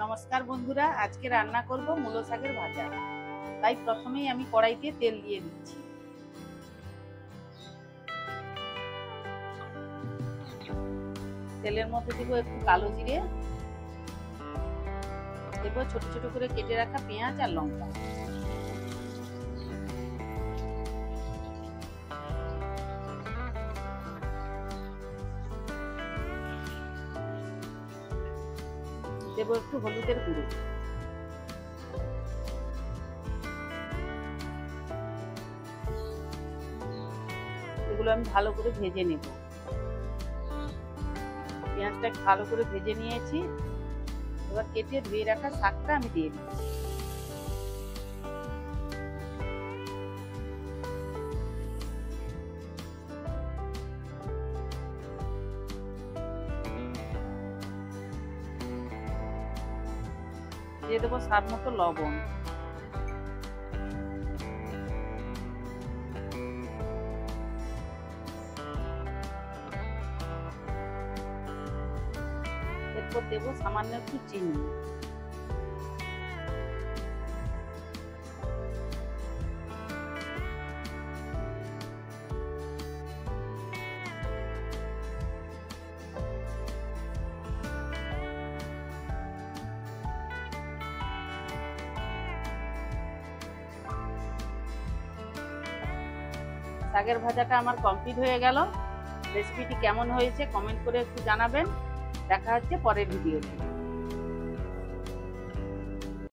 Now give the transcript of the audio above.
নমস্কার বন্ধুরা, আজকে রান্না করব মূলো শাকের ভাজা। তাই প্রথমেই আমি কড়াইতে তেল দিয়ে দিচ্ছি। তেলের মধ্যে দেবো একটু কালো জিরে, দেবো ছোট ছোট করে কেটে রাখা পেঁয়াজ আর লঙ্কা, দেবো একটু হলুদের গুঁড়ো, এগুলো আমি ভালো করে ভেজে নেব। পেঁয়াজটা ভালো করে ভেজে নিয়েছি, এবার কেটে ধুয়ে রাখা শাকটা আমি দিয়ে দিচ্ছি। দিয়ে দেবো স্বাদ মতো লবণ, এরপর দেবো সামান্য একটু চিনি, শাকের ভাজাটা আমার কমপ্লিট হয়ে গেল। রেসিপিটি কেমন হয়েছে কমেন্ট করে একটু জানাবেন। দেখা হচ্ছে পরের ভিডিওতে।